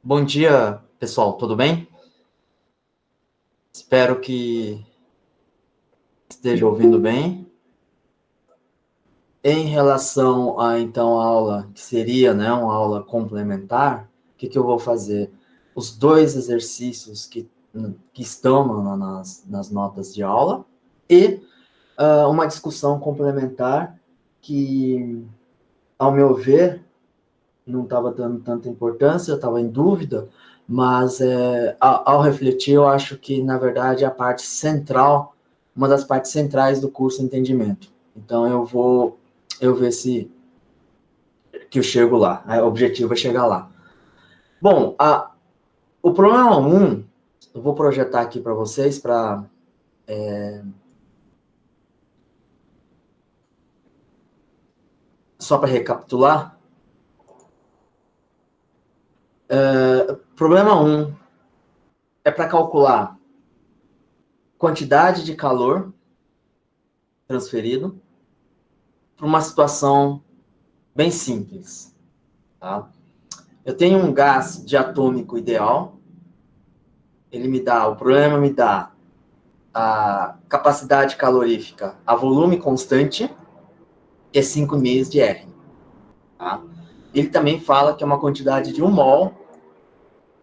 Bom dia, pessoal, tudo bem? Espero que esteja ouvindo bem. Em relação a, então, a aula, que seria, né, uma aula complementar, o que eu vou fazer? Os dois exercícios que estão nas notas de aula e uma discussão complementar que, ao meu ver, não estava dando tanta importância, eu estava em dúvida, mas ao refletir, eu acho que, na verdade, a parte central, uma das partes centrais do curso Entendimento. Então, eu ver se que eu chego lá. O objetivo é chegar lá. Bom, o problema 1, eu vou projetar aqui para vocês, só para recapitular. Problema 1 é para calcular quantidade de calor transferido para uma situação bem simples. Tá? Eu tenho um gás diatômico ideal, o problema me dá a capacidade calorífica a volume constante, que é 5,5 de R. Tá? Ele também fala que é uma quantidade de 1 mol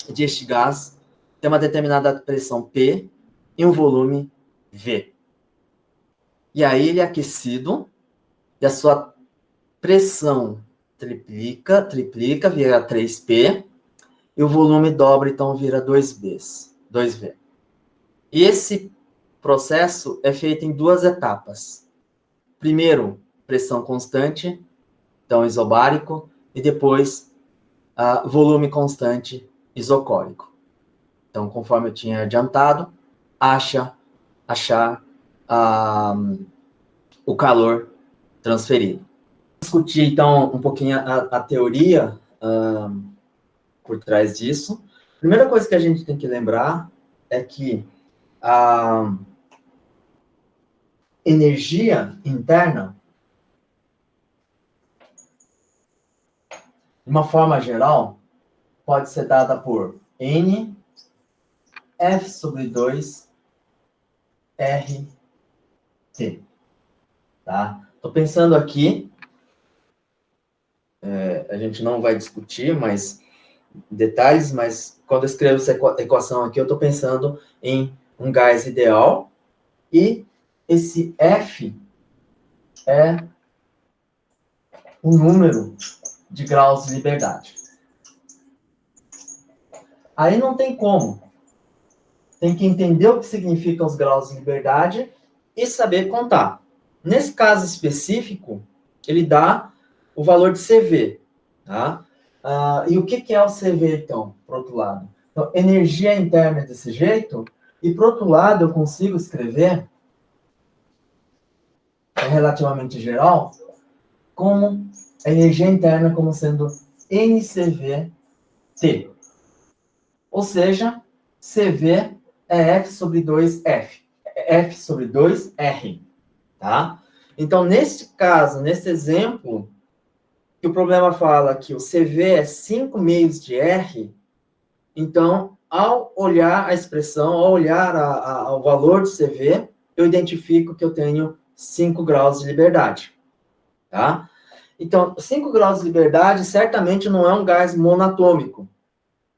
de este gás tem uma determinada pressão P e um volume V. E aí ele é aquecido e a sua pressão triplica, vira 3P, e o volume dobra, então vira 2V. E esse processo é feito em 2 etapas. Primeiro, pressão constante, então isobárico, e depois volume constante, isocórico. Então, conforme eu tinha adiantado, achar o calor transferido. Discutir, então, um pouquinho a teoria por trás disso. Primeira coisa que a gente tem que lembrar é que a energia interna, de uma forma geral, pode ser dada por N F sobre 2 RT. Tá? Estou pensando aqui, a gente não vai discutir detalhes, mas quando eu escrevo essa equação aqui, eu estou pensando em um gás ideal, e esse F é o número de graus de liberdade. Aí não tem como. Tem que entender o que significam os graus de liberdade e saber contar. Nesse caso específico, ele dá o valor de CV. Tá? E o que é o CV, então, por outro lado? Então, energia interna é desse jeito, e por outro lado, eu consigo escrever, relativamente geral, como a energia interna como sendo NCV-T. Ou seja, CV é F sobre 2F. F sobre 2R. Tá? Então, neste caso, nesse exemplo, que o problema fala que o CV é 5,5 de R, então, ao olhar a expressão, ao olhar ao valor do CV, eu identifico que eu tenho 5 graus de liberdade. Tá? Então, 5 graus de liberdade certamente não é um gás monatômico.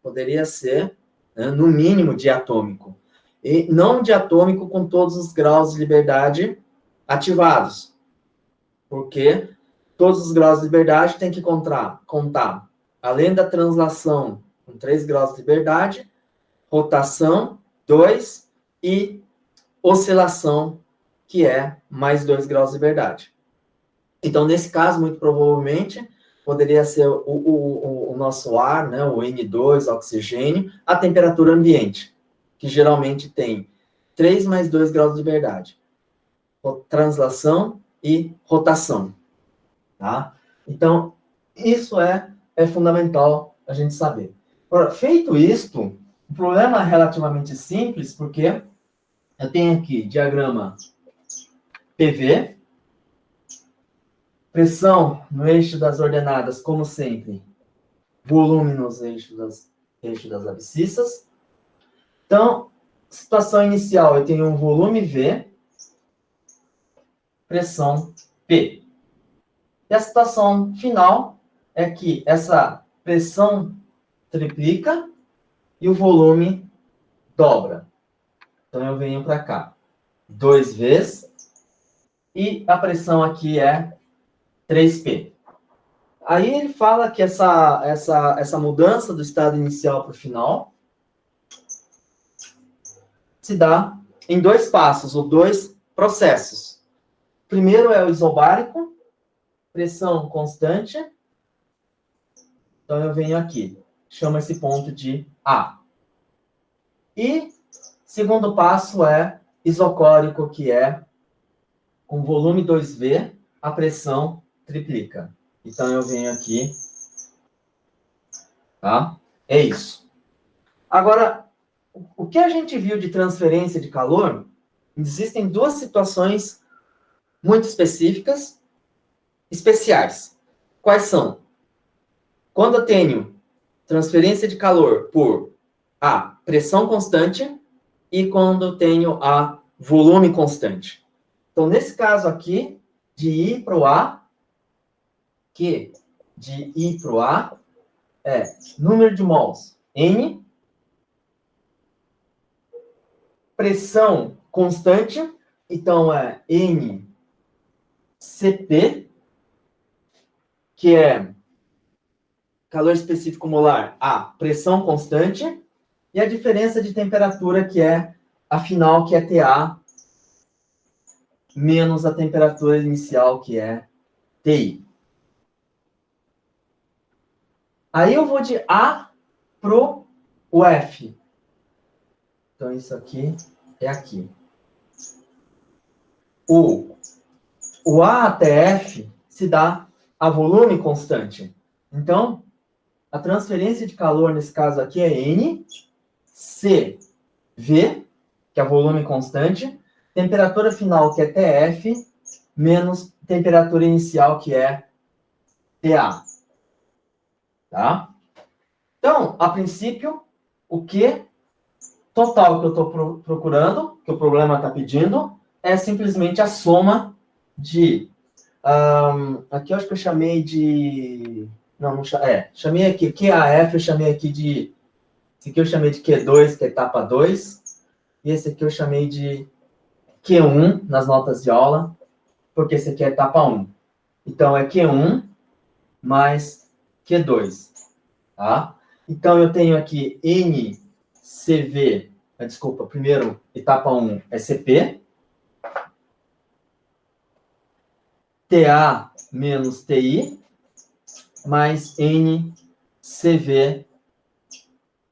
Poderia ser, né, no mínimo, diatômico. E não diatômico com todos os graus de liberdade ativados. Porque todos os graus de liberdade tem que contar, além da translação com 3 graus de liberdade, rotação, 2, e oscilação, que é mais 2 graus de liberdade. Então, nesse caso, muito provavelmente, poderia ser o nosso ar, né, o N2, oxigênio, a temperatura ambiente, que geralmente tem 3 mais 2 graus de liberdade. Translação e rotação. Tá? Então, isso é fundamental a gente saber. Agora, feito isto, o problema é relativamente simples, porque eu tenho aqui diagrama PV, pressão no eixo das ordenadas, como sempre, volume nos eixos das eixo das abscissas. Então, situação inicial, eu tenho um volume V, pressão P. E a situação final é que essa pressão triplica e o volume dobra. Então, eu venho para cá. 2 vezes. E a pressão aqui é 3P. Aí ele fala que essa mudança do estado inicial para o final se dá em 2 passos, ou 2 processos. Primeiro é o isobárico, pressão constante. Então, eu venho aqui. Chamo esse ponto de A. E segundo passo é isocórico, que é com volume 2V, a pressão triplica. Então, eu venho aqui. Tá? É isso. Agora, o que a gente viu de transferência de calor, existem 2 situações muito específicas, especiais. Quais são? Quando eu tenho transferência de calor por a pressão constante e quando eu tenho a volume constante. Então, nesse caso aqui, de I para o A, que de I para o A é número de mols N, pressão constante, então é NCP, que é calor específico molar, a pressão constante, e a diferença de temperatura, que é a final, que é TA, menos a temperatura inicial, que é TI. Aí eu vou de A pro o F. Então, isso aqui é aqui. O A até F se dá a volume constante. Então, a transferência de calor, nesse caso aqui, é N, C, V, que é volume constante, temperatura final, que é TF, menos temperatura inicial, que é TA. Tá? Então, a princípio, o Q total que eu estou procurando, que o problema está pedindo, é simplesmente a soma de... aqui eu acho que eu chamei de... Não, chamei aqui QAF, eu chamei aqui de... Esse aqui eu chamei de Q2, que é etapa 2. E esse aqui eu chamei de Q1 nas notas de aula, porque esse aqui é etapa 1. Então, é Q1 mais Q2. Tá? Então, eu tenho aqui NCV, desculpa, primeiro, etapa 1 é CP. TA menos TI, mais NCV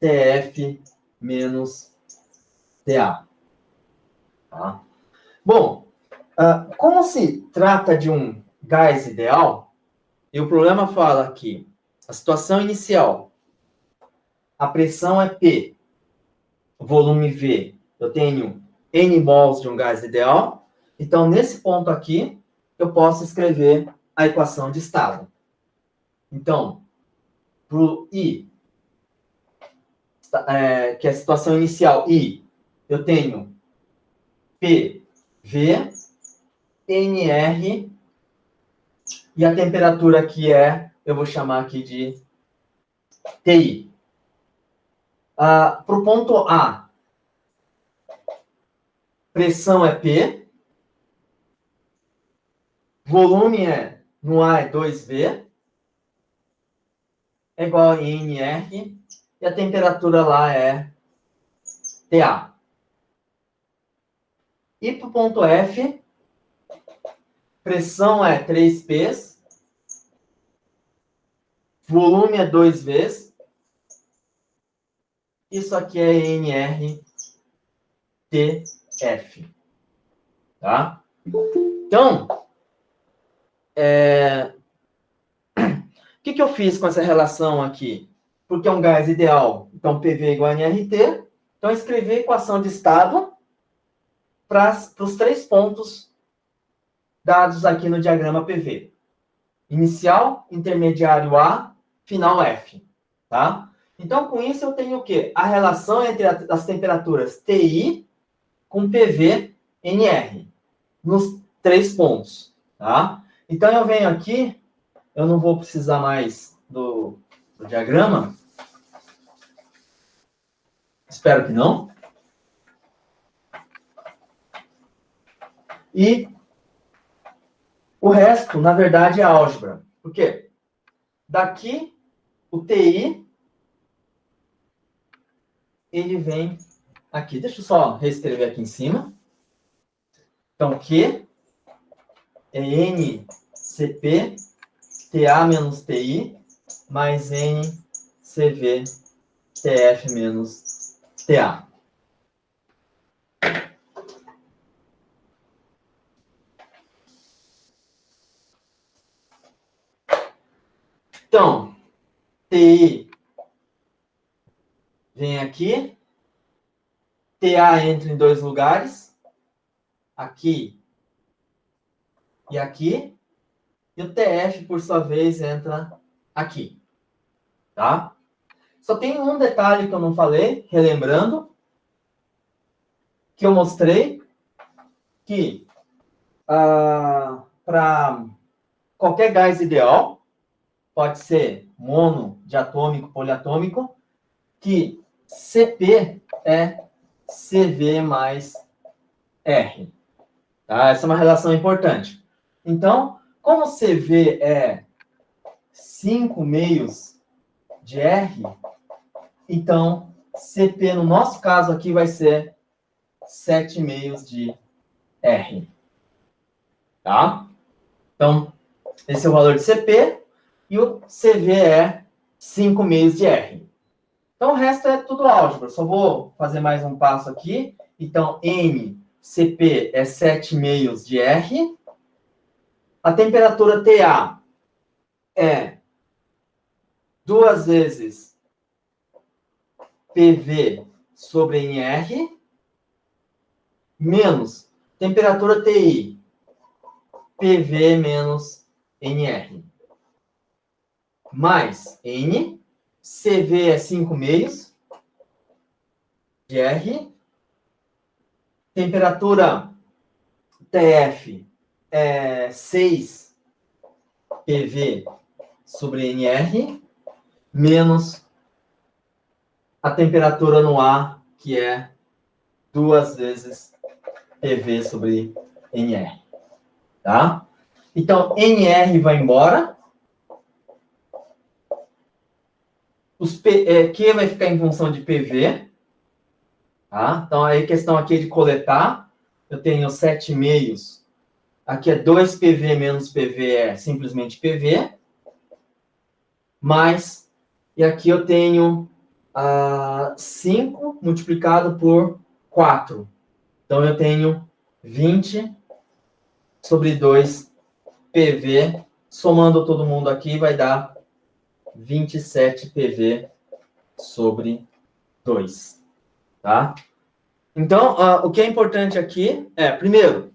TF menos TA. Tá? Bom, como se trata de um gás ideal, e o problema fala que a situação inicial, a pressão é P, volume V, eu tenho N mols de um gás ideal, então nesse ponto aqui, eu posso escrever a equação de estado. Então, para o I, que é a situação inicial I, eu tenho PV, NR, e a temperatura aqui eu vou chamar aqui de TI. Para o ponto A, pressão é P, volume no A é 2V, é igual a NR, e a temperatura lá é TA. E para o ponto F, pressão é 3P, volume é 2V, isso aqui é NRTF. Tá? Então, o que eu fiz com essa relação aqui? Porque é um gás ideal, então PV igual a nRT, então eu escrevi a equação de estado para os 3 pontos dados aqui no diagrama PV. Inicial, intermediário A, final F. Tá? Então, com isso, eu tenho o quê? A relação entre as temperaturas TI com PV-NR, nos 3 pontos, tá? Então, eu venho aqui, eu não vou precisar mais do diagrama, espero que não. E o resto, na verdade, é álgebra. Por quê? Daqui, o TI, ele vem aqui. Deixa eu só reescrever aqui em cima. Então, Q é NCP TA menos TI mais NCV TF menos TA. Então, TI vem aqui, TA entra em 2 lugares, aqui e aqui, e o TF, por sua vez, entra aqui, tá? Só tem um detalhe que eu não falei, relembrando, que eu mostrei, que para qualquer gás ideal, pode ser mono, diatômico, poliatômico, que CP é CV mais R. Tá? Essa é uma relação importante. Então, como CV é 5 meios de R, então CP, no nosso caso aqui, vai ser 7 meios de R. Tá? Então, esse é o valor de CP, e o CV é 5 meios de R. Então, o resto é tudo álgebra. Só vou fazer mais um passo aqui. Então, MCP é 7 meios de R. A temperatura TA é 2 vezes PV sobre NR, menos temperatura TI, PV menos NR. Mais N, CV é 5 meios de R, temperatura TF é 6 PV sobre NR, menos a temperatura no A, que é 2 vezes PV sobre NR. Tá? Então, NR vai embora. Q vai ficar em função de PV. Tá? Então, a questão aqui é de coletar. Eu tenho 7 meios. Aqui é 2 PV menos PV, é simplesmente PV. Mais, e aqui eu tenho 5 multiplicado por 4. Então, eu tenho 20 sobre 2 PV. Somando todo mundo aqui, vai dar 27 PV sobre 2. Tá? Então, o que é importante aqui é, primeiro,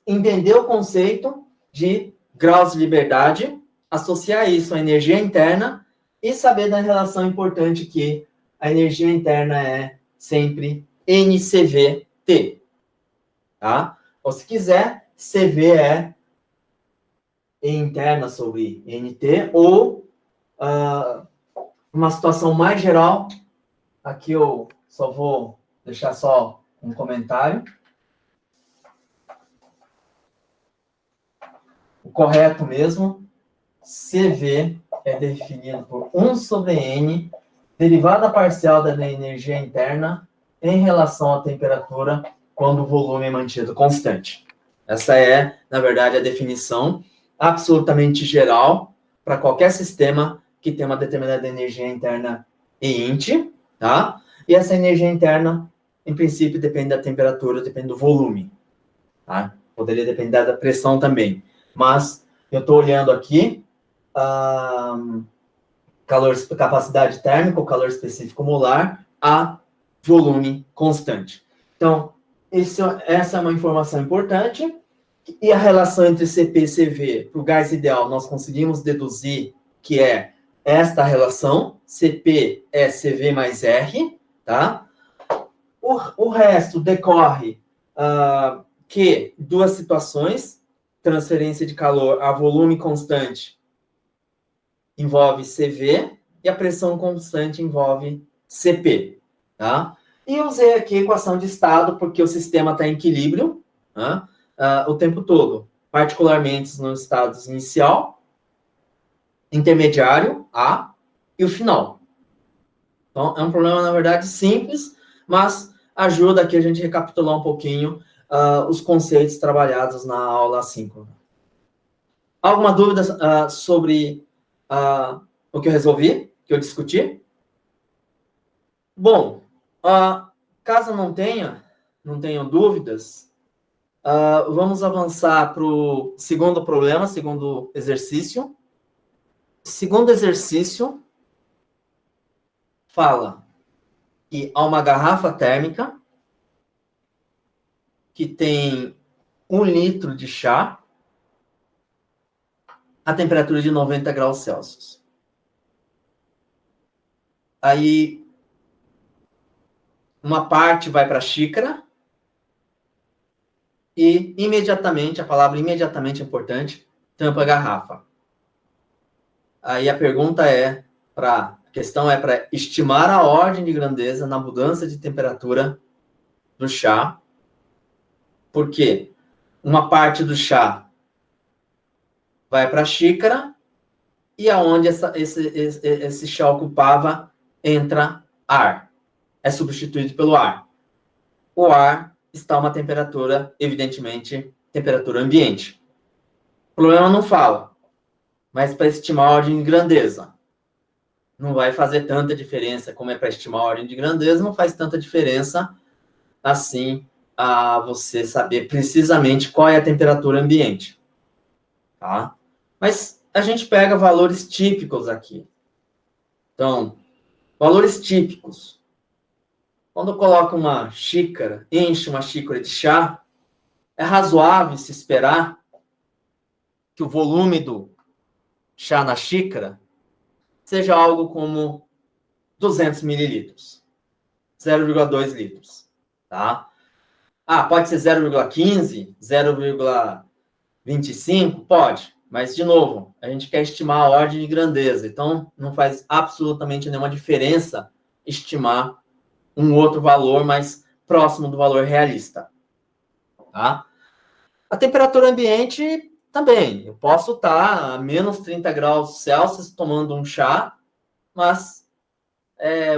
entender o conceito de graus de liberdade, associar isso à energia interna e saber da relação importante que a energia interna é sempre NCVT. Tá? Ou se quiser, CV é E interna sobre NT, ou uma situação mais geral, aqui eu só vou deixar só um comentário. O correto mesmo, CV é definido por 1 sobre N, derivada parcial da energia interna em relação à temperatura, quando o volume é mantido constante. Essa é, na verdade, a definição absolutamente geral para qualquer sistema que tem uma determinada energia interna e int, tá? E essa energia interna, em princípio, depende da temperatura, depende do volume, tá? Poderia depender da pressão também. Mas eu estou olhando aqui capacidade térmica, o calor específico molar, a volume constante. Então, essa é uma informação importante. E a relação entre CP e CV, para o gás ideal, nós conseguimos deduzir que é esta relação, CP é CV mais R, tá? O resto decorre que duas situações, transferência de calor a volume constante envolve CV e a pressão constante envolve CP, tá? E eu usei aqui a equação de estado porque o sistema está em equilíbrio, tá? O tempo todo, particularmente nos estados inicial, intermediário, A, e o final. Então, é um problema, na verdade, simples, mas ajuda aqui a gente recapitular um pouquinho os conceitos trabalhados na aula 5. Alguma dúvida sobre o que eu resolvi, que eu discuti? Bom, caso não tenham dúvidas, vamos avançar para o segundo problema, segundo exercício. O segundo exercício fala que há uma garrafa térmica que tem 1 litro de chá a temperatura de 90 graus Celsius. Aí, uma parte vai para a xícara e imediatamente, a palavra imediatamente é importante, tampa a garrafa. Aí a pergunta é, a questão é para estimar a ordem de grandeza na mudança de temperatura do chá, porque uma parte do chá vai para a xícara e aonde esse chá ocupava entra ar. É substituído pelo ar. O ar está a uma temperatura, evidentemente, temperatura ambiente. O problema não fala, mas para estimar a ordem de grandeza. Não vai fazer tanta diferença como é para estimar a ordem de grandeza, não faz tanta diferença assim a você saber precisamente qual é a temperatura ambiente. Tá? Mas a gente pega valores típicos aqui. Então, valores típicos. Quando eu coloco uma xícara, enche uma xícara de chá, é razoável se esperar que o volume do chá na xícara seja algo como 200 mililitros, 0,2 litros, tá? Pode ser 0,15, 0,25? Pode, mas, de novo, a gente quer estimar a ordem de grandeza, então não faz absolutamente nenhuma diferença estimar um outro valor mais próximo do valor realista, tá? A temperatura ambiente também. Eu posso estar a menos 30 graus Celsius tomando um chá, mas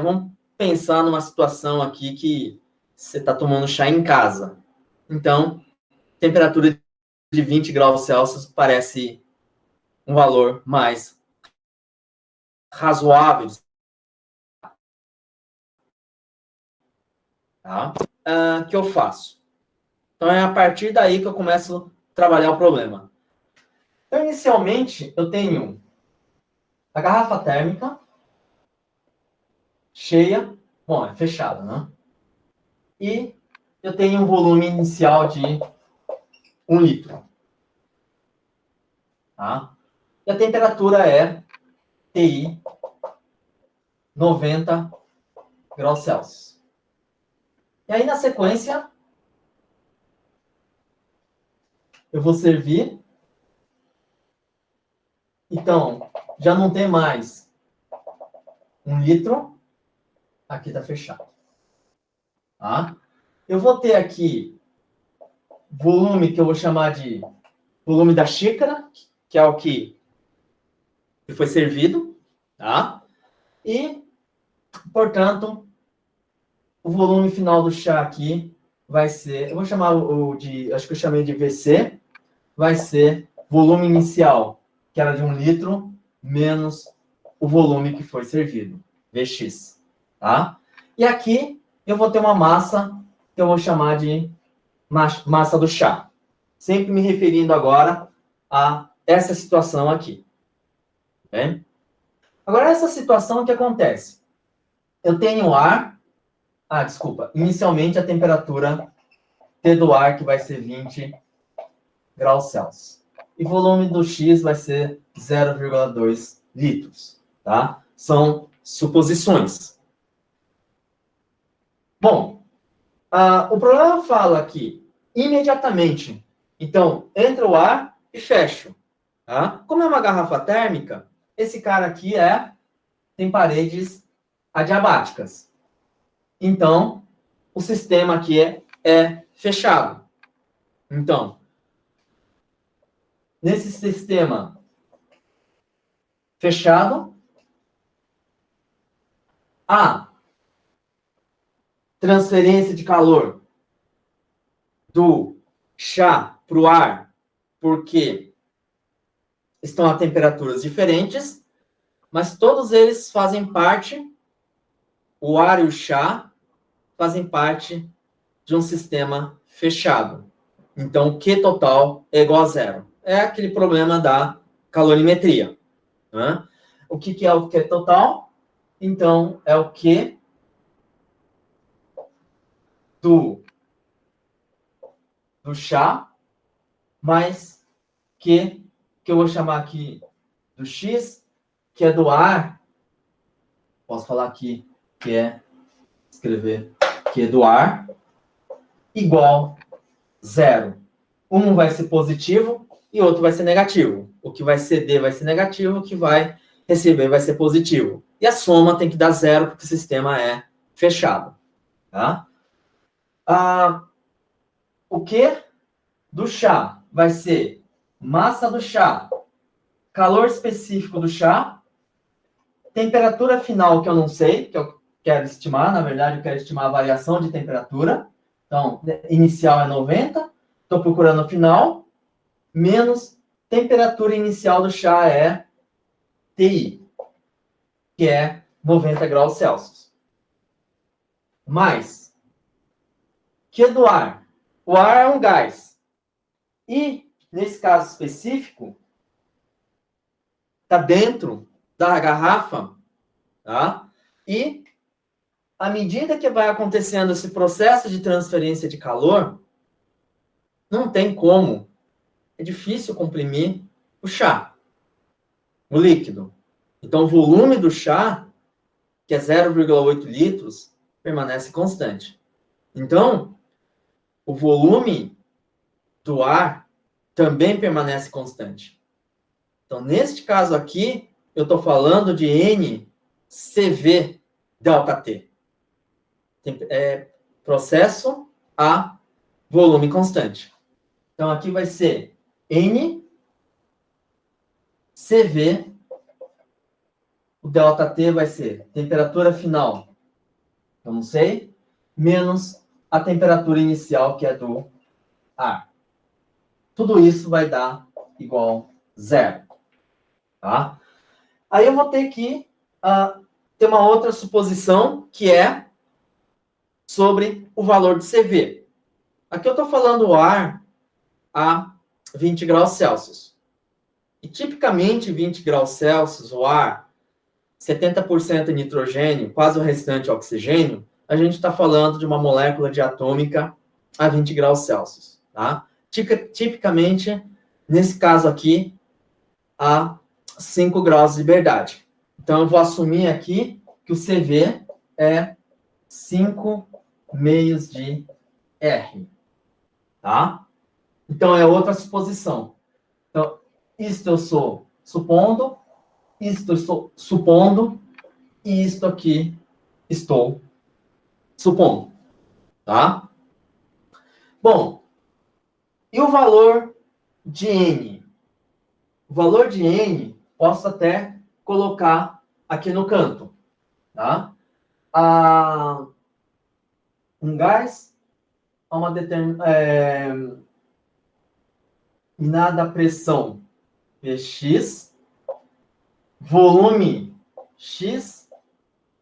vamos pensar numa situação aqui que você está tomando chá em casa. Então, temperatura de 20 graus Celsius parece um valor mais razoável. Tá? Que eu faço? Então, é a partir daí que eu começo a trabalhar o problema. Então, inicialmente, eu tenho a garrafa térmica cheia, bom, é fechada, né? E eu tenho um volume inicial de 1 litro. Tá? E a temperatura é TI 90 graus Celsius. E aí, na sequência, eu vou servir. Então, já não tem mais 1 litro. Aqui está fechado. Tá? Eu vou ter aqui volume que eu vou chamar de volume da xícara, que é o que foi servido. Tá? E, portanto, o volume final do chá aqui vai ser, eu vou chamar acho que eu chamei de VC, vai ser volume inicial, que era de 1 litro, menos o volume que foi servido, VX. Tá? E aqui eu vou ter uma massa que eu vou chamar de massa do chá. Sempre me referindo agora a essa situação aqui. Bem? Agora, essa situação, o que acontece? Eu tenho ar. Desculpa. Inicialmente, a temperatura T do ar, que vai ser 20 graus Celsius. E volume do X vai ser 0,2 litros. tá? São suposições. Bom, o problema fala aqui, imediatamente. Então, entra o ar e fecho. Tá? Como é uma garrafa térmica, esse cara aqui tem paredes adiabáticas. Então, o sistema aqui é fechado. Então, nesse sistema fechado, a transferência de calor do chá para o ar, porque estão a temperaturas diferentes, mas todos eles fazem parte, o ar e o chá fazem parte de um sistema fechado. Então, o Q total é igual a zero. É aquele problema da calorimetria. Né? O que é o Q total? Então, é o Q do chá mais Q, que eu vou chamar aqui do X, que é do ar. Posso falar aqui escrever que é do ar, igual zero. Um vai ser positivo e outro vai ser negativo. O que vai ceder vai ser negativo, o que vai receber vai ser positivo. E a soma tem que dar zero, porque o sistema é fechado. Tá? O Q do chá vai ser massa do chá, calor específico do chá, temperatura final, que eu não sei, que eu quero estimar, na verdade, eu quero estimar a variação de temperatura. Então, inicial é 90, estou procurando o final, menos temperatura inicial do chá é TI, que é 90 graus Celsius. Mais, Q do ar. O ar é um gás. E, nesse caso específico, está dentro da garrafa, tá? E, à medida que vai acontecendo esse processo de transferência de calor, não tem como. É difícil comprimir o chá, o líquido. Então, o volume do chá, que é 0,8 litros, permanece constante. Então, o volume do ar também permanece constante. Então, neste caso aqui, eu estou falando de NCV ΔT. Processo a volume constante. Então, aqui vai ser NCV, o ΔT vai ser temperatura final, eu não sei, menos a temperatura inicial, que é do ar. Tudo isso vai dar igual zero. Tá? Aí eu vou ter que ter uma outra suposição, que é sobre o valor de CV. Aqui eu estou falando o ar a 20 graus Celsius. E tipicamente 20 graus Celsius, o ar, 70% nitrogênio, quase o restante oxigênio, a gente está falando de uma molécula diatômica a 20 graus Celsius. Tá? Tipicamente, nesse caso aqui, a 5 graus de liberdade. Então, eu vou assumir aqui que o CV é 5 meios de R. Tá? Então, é outra suposição. Então, isto eu estou supondo, isto eu estou supondo, e isto aqui estou supondo. Tá? Bom, e o valor de N? O valor de N, posso até colocar aqui no canto. Tá? Um gás a uma determinada pressão Px, volume X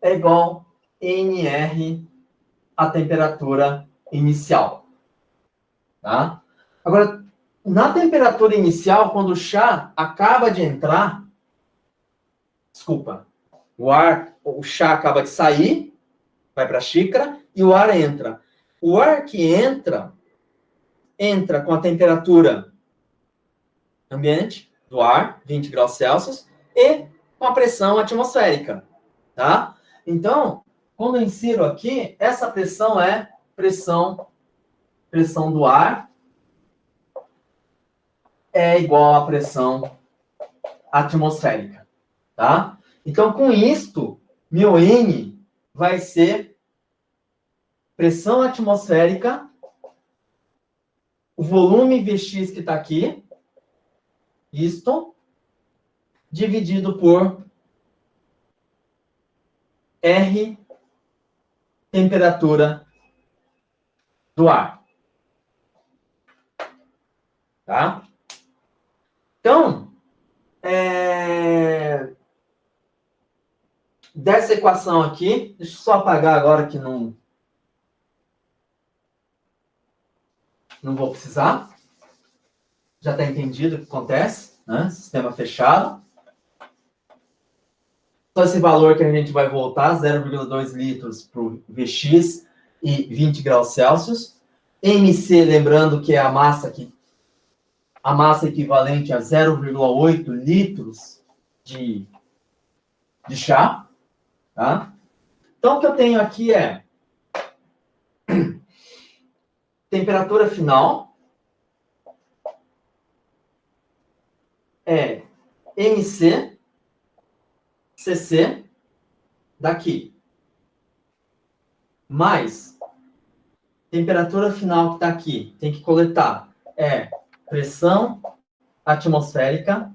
é igual NR, a temperatura inicial. Tá? Agora, na temperatura inicial, quando o chá acaba de entrar, o chá acaba de sair, vai para a xícara, e o ar entra. O ar que entra com a temperatura ambiente do ar, 20 graus Celsius, e com a pressão atmosférica, tá? Então, quando eu insiro aqui, essa pressão é pressão do ar é igual à pressão atmosférica, tá? Então, com isto, meu N vai ser pressão atmosférica, o volume Vx que está aqui, isto, dividido por R, temperatura do ar. Tá? Então, dessa equação aqui, deixa eu só apagar agora que não vou precisar. Já está entendido o que acontece, né? Sistema fechado. Então, esse valor que a gente vai voltar, 0,2 litros para o Vx e 20 graus Celsius. MC, lembrando que é a massa equivalente a 0,8 litros de chá. Tá? Então, o que eu tenho aqui é temperatura final é MC, CC, daqui. Mais temperatura final que está aqui, tem que coletar, é pressão atmosférica,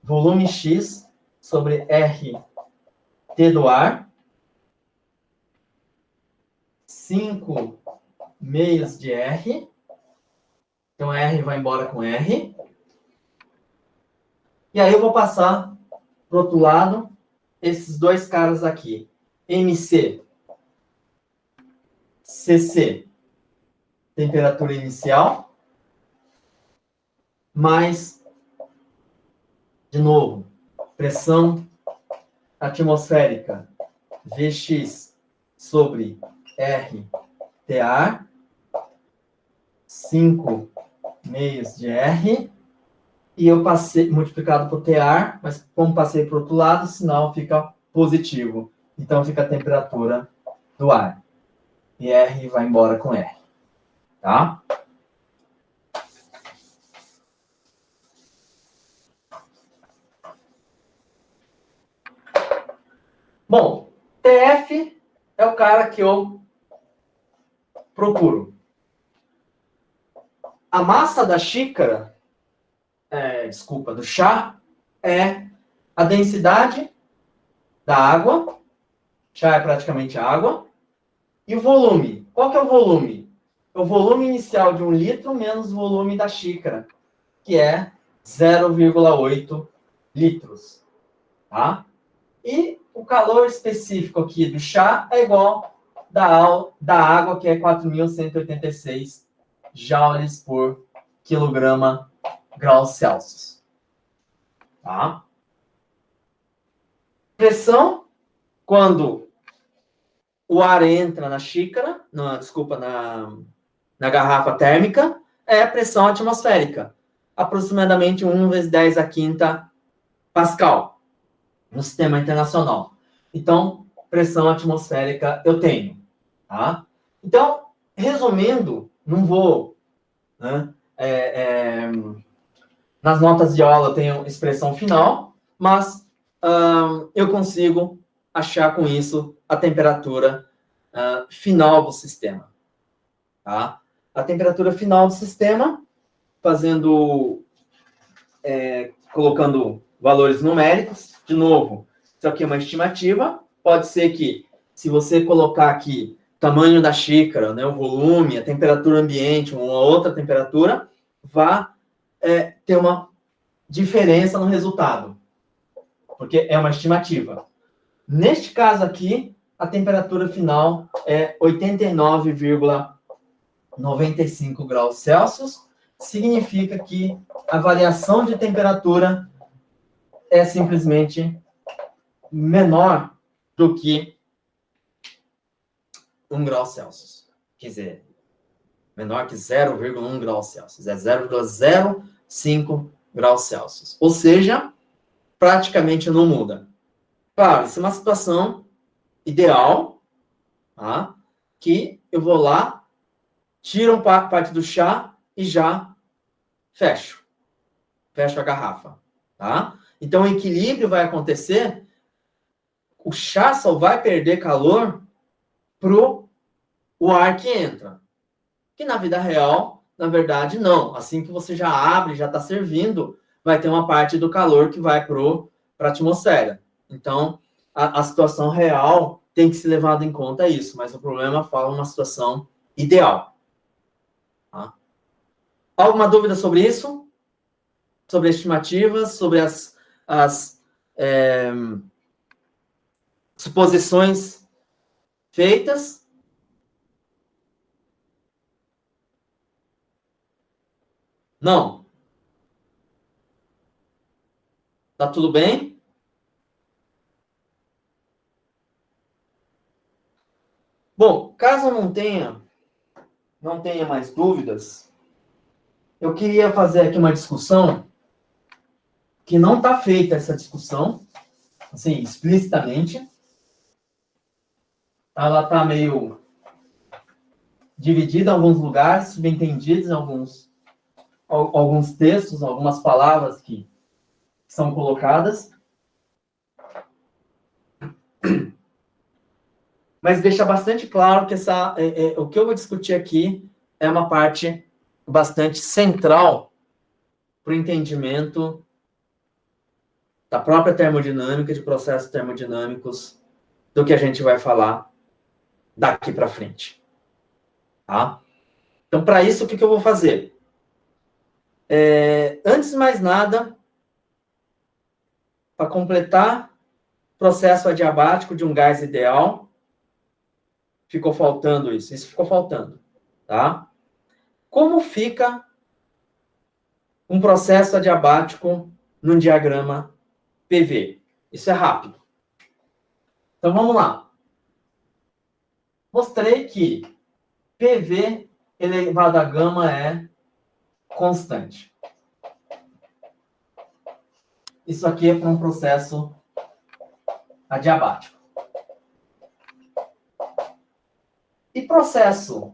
volume X sobre R T do ar, 5 meios de R, então R vai embora com R, e aí eu vou passar para o outro lado esses dois caras aqui, MC, CC, temperatura inicial, mais, de novo, pressão atmosférica, Vx sobre R T ar, 5 meios de R, e eu passei, multiplicado por TR, mas como passei para o outro lado, o sinal fica positivo. Então, fica a temperatura do ar. E R vai embora com R. Tá? Bom, TF é o cara que eu procuro. A massa da xícara, do chá, é a densidade da água, chá é praticamente água, e o volume. Qual que é o volume? É o volume inicial de 1 litro menos o volume da xícara, que é 0,8 litros. Tá? E o calor específico aqui do chá é igual da água, que é 4.186 joules por quilograma graus Celsius. Tá? Pressão, quando o ar entra na xícara, na garrafa térmica, é a pressão atmosférica. Aproximadamente 1 vezes 10 a quinta Pascal, no sistema internacional. Então, pressão atmosférica eu tenho. Tá? Então, resumindo, não vou... Né, nas notas de aula eu tenho expressão final, mas eu consigo achar com isso a temperatura final do sistema. Tá? A temperatura final do sistema, colocando valores numéricos, de novo, isso aqui é uma estimativa, pode ser que, se você colocar aqui tamanho da xícara, né, o volume, a temperatura ambiente, uma outra temperatura, vá ter uma diferença no resultado, porque é uma estimativa. Neste caso aqui, a temperatura final é 89,95 graus Celsius, significa que a variação de temperatura é simplesmente menor do que 1 grau Celsius. Quer dizer, menor que 0,1 grau Celsius. É 0,05 graus Celsius. Ou seja, praticamente não muda. Claro, isso é uma situação ideal, tá? Que eu vou lá, tiro parte do chá e já fecho. Fecho a garrafa, tá? Então, o equilíbrio vai acontecer, o chá só vai perder calor pro o ar que entra. Que na vida real, na verdade, não. Assim que você já abre, já está servindo, vai ter uma parte do calor que vai para a atmosfera. Então, a situação real tem que ser levado em conta isso, mas o problema fala uma situação ideal. Tá? Alguma dúvida sobre isso? Sobre estimativas, sobre as suposições feitas? Não. Tá tudo bem? Bom, caso não tenha mais dúvidas, eu queria fazer aqui uma discussão que não está feita essa discussão, assim, explicitamente. Ela está meio dividida em alguns lugares, subentendida em alguns textos, algumas palavras que são colocadas. Mas deixa bastante claro que o que eu vou discutir aqui é uma parte bastante central para o entendimento da própria termodinâmica, de processos termodinâmicos, do que a gente vai falar daqui para frente. Tá? Então, para isso, o que eu vou fazer? Antes de mais nada, para completar o processo adiabático de um gás ideal, ficou faltando isso. Isso ficou faltando. Tá? Como fica um processo adiabático num diagrama PV? Isso é rápido. Então, vamos lá. Mostrei que PV elevado a gama é constante. Isso aqui é para um processo adiabático. E processo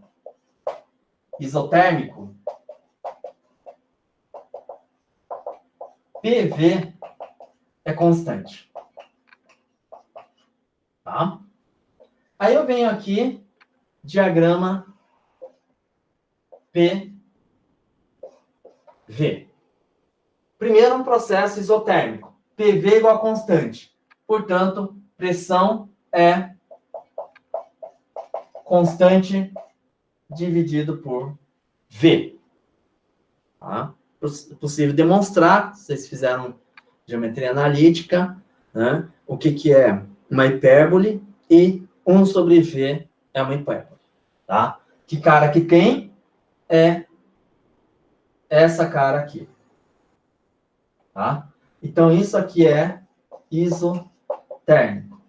isotérmico, PV é constante. Tá? Aí eu venho aqui, diagrama PV. Primeiro, um processo isotérmico. PV igual a constante. Portanto, pressão é constante dividido por V. Tá? Possível demonstrar, vocês fizeram geometria analítica, né? O que é uma hipérbole e 1 sobre V é uma hipérbole. Tá? Que cara que tem é essa cara aqui. Tá? Então, isso aqui é isotérmico.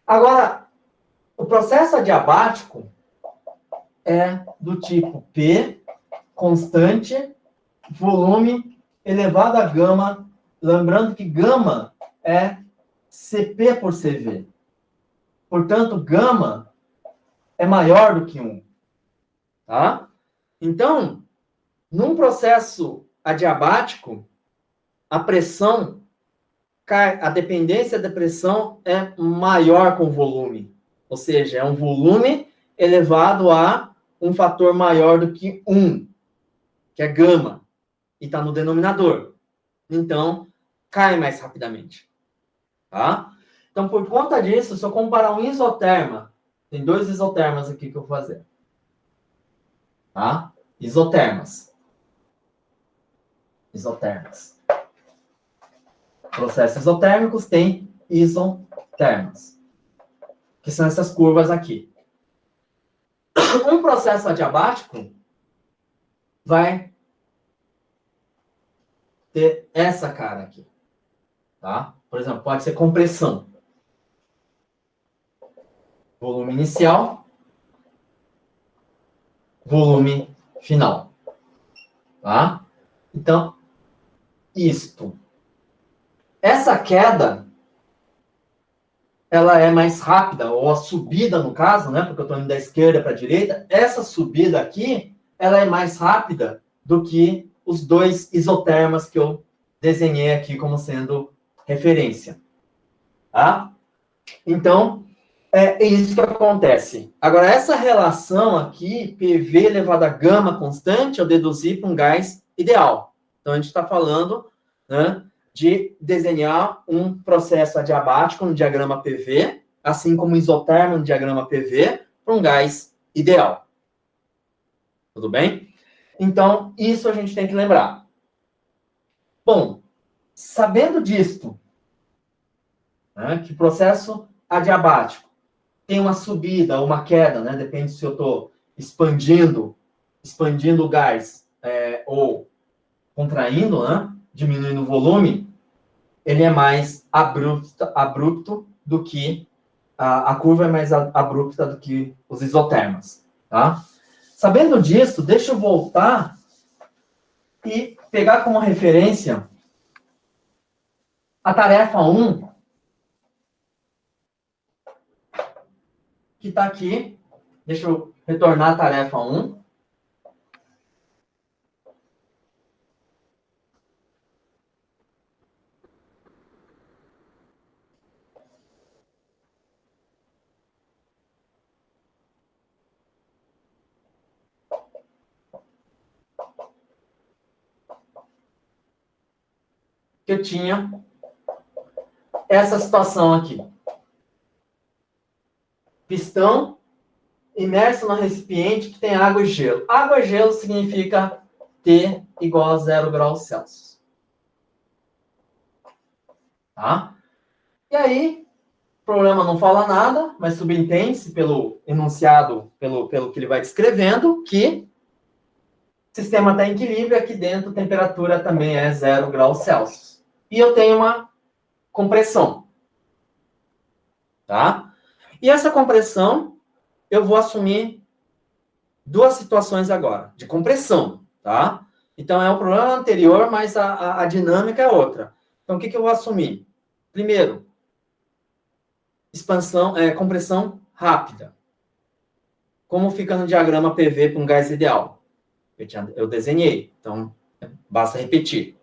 Agora, o processo adiabático é do tipo P, constante, volume elevado a gama. Lembrando que gama é Cp por Cv. Portanto, gama é maior do que 1. Tá? Então, num processo adiabático, a pressão cai, a dependência da pressão é maior com o volume. Ou seja, é um volume elevado a um fator maior do que 1, que é gama, e está no denominador. Então, cai mais rapidamente. Tá? Então, por conta disso, se eu comparar um isoterma, tem 2 isotermas aqui que eu vou fazer. Tá? Isotermas. Isotermas. Processos isotérmicos têm isotermas, que são essas curvas aqui. Um processo adiabático vai ter essa cara aqui. Tá? Por exemplo, pode ser compressão. Volume inicial, volume final. Tá? Então, isto? Essa queda, ela é mais rápida, ou a subida, no caso, né? Porque eu estou indo da esquerda para a direita. Essa subida aqui, ela é mais rápida do que os dois isotermas que eu desenhei aqui como sendo referência. Tá? Então, é isso que acontece. Agora, essa relação aqui, PV elevado a gama constante, eu deduzi para um gás ideal. Então, a gente está falando, né, de desenhar um processo adiabático no diagrama PV, assim como isotermo no diagrama PV, para um gás ideal. Tudo bem? Então, isso a gente tem que lembrar. Bom, sabendo disto, né, que processo adiabático tem uma subida ou uma queda, né? Depende se eu estou expandindo o gás ou contraindo, né? Diminuindo o volume, ele é mais abrupto do que a curva é mais abrupta do que os isotermos, tá? Sabendo disso, deixa eu voltar e pegar como referência a tarefa 1, que está aqui. Deixa eu retornar a tarefa 1. Que eu tinha essa situação aqui. Pistão imerso no recipiente que tem água e gelo. Água e gelo significa T igual a 0 graus Celsius. Tá? E aí, o problema não fala nada, mas subentende-se pelo enunciado, pelo que ele vai descrevendo, que o sistema está em equilíbrio, aqui dentro a temperatura também é 0 graus Celsius. E eu tenho uma compressão. Tá? E essa compressão, eu vou assumir duas situações agora, de compressão, tá? Então, é um problema anterior, mas a dinâmica é outra. Então, o que eu vou assumir? Primeiro, compressão rápida. Como fica no diagrama PV para um gás ideal? Eu desenhei, então, basta repetir.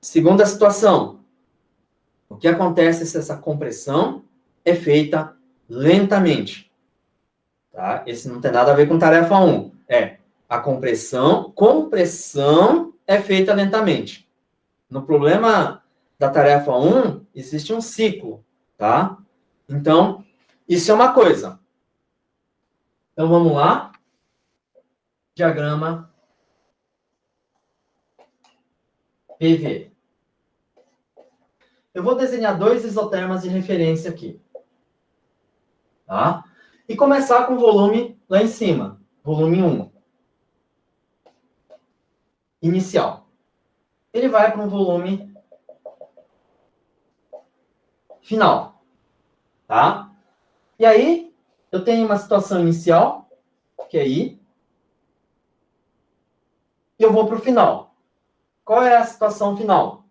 Segunda situação, o que acontece se essa compressão é feita lentamente? Tá? Esse não tem nada a ver com tarefa 1. A compressão é feita lentamente. No problema da tarefa 1, existe um ciclo, tá? Então, isso é uma coisa. Então, vamos lá. Diagrama PV. Eu vou desenhar dois isotermas de referência aqui. Tá? E começar com o volume lá em cima. Volume 1. Inicial. Ele vai para um volume final. Tá? E aí, eu tenho uma situação inicial, que é I. E eu vou para o final. Qual é a situação final?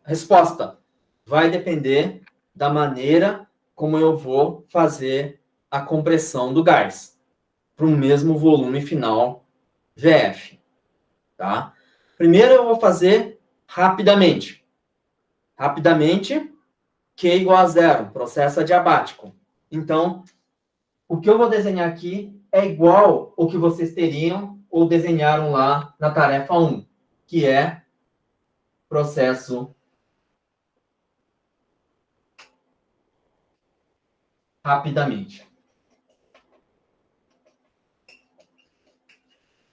Resposta: vai depender da maneira como eu vou fazer a compressão do gás para o mesmo volume final VF. Tá? Primeiro eu vou fazer rapidamente. Rapidamente, Q igual a 0, processo adiabático. Então, o que eu vou desenhar aqui é igual ao que vocês teriam ou desenharam lá na tarefa 1, que é processo rapidamente.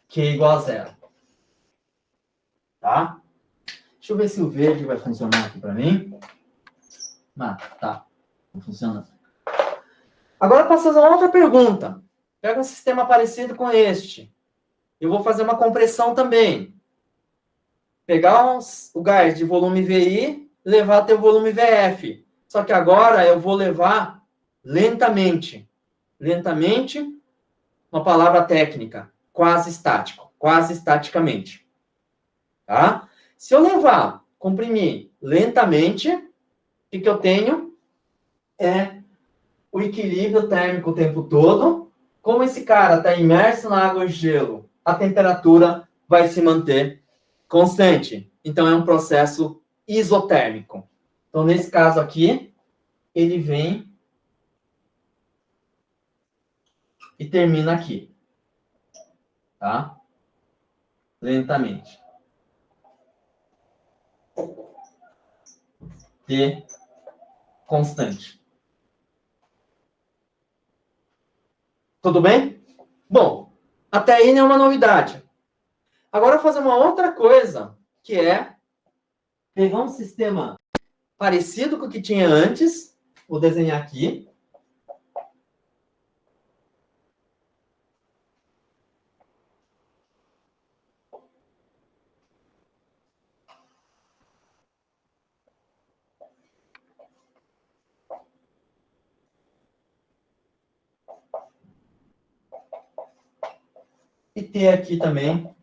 Q igual a 0. Tá? Deixa eu ver se o verde vai funcionar aqui para mim. Tá. Não funciona. Agora eu posso fazer uma outra pergunta. Pega um sistema parecido com este. Eu vou fazer uma compressão também. Pegar o gás de volume VI, levar até o volume VF. Só que agora eu vou levar lentamente. Lentamente, uma palavra técnica. Quase estático. Quase estaticamente. Tá? Se eu levar, comprimir lentamente, o que eu tenho é o equilíbrio térmico o tempo todo. Como esse cara está imerso na água e gelo, a temperatura vai se manter constante. Então, é um processo isotérmico. Então, nesse caso aqui, ele vem e termina aqui. Tá? Lentamente. T constante. Tudo bem? Bom, até aí nenhuma novidade. Agora, fazer uma outra coisa, que é pegar um sistema parecido com o que tinha antes, vou desenhar aqui. E ter aqui também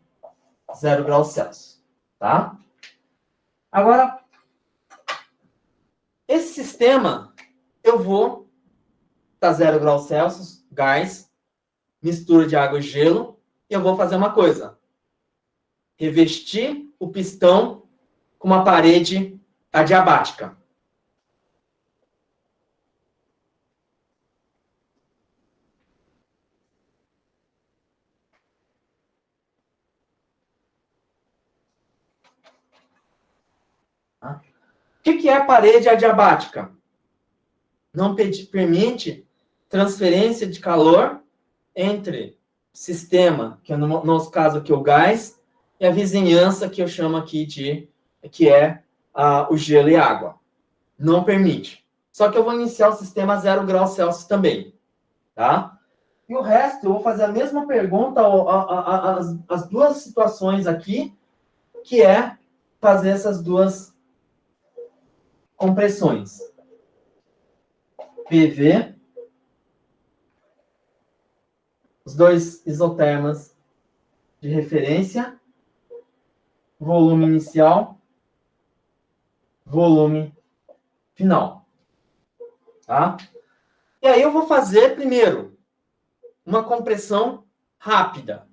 0 graus Celsius, tá? Agora, esse sistema, eu vou tá 0 graus Celsius, gás, mistura de água e gelo, e eu vou fazer uma coisa. Revestir o pistão com uma parede adiabática. Tá? O que é a parede adiabática? Não permite transferência de calor entre sistema, que é no nosso caso aqui o gás, e a vizinhança, que eu chamo aqui de, que é o gelo e água. Não permite. Só que eu vou iniciar o sistema a 0 graus Celsius também, tá? E o resto, eu vou fazer a mesma pergunta, as duas situações aqui, que é fazer essas duas compressões. PV, os dois isotermas de referência, volume inicial, volume final. Tá? E aí eu vou fazer, primeiro, uma compressão rápida.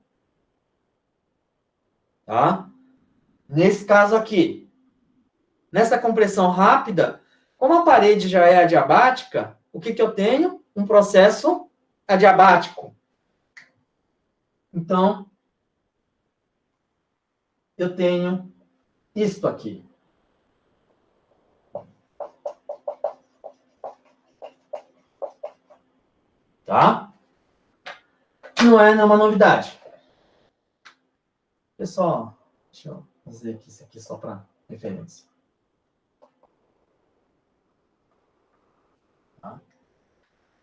Tá? Nesse caso aqui. Nessa compressão rápida, como a parede já é adiabática, o que eu tenho? Um processo adiabático. Então, eu tenho isto aqui. Tá? Não é nenhuma novidade. Pessoal, deixa eu fazer aqui isso aqui só para referência. Tá?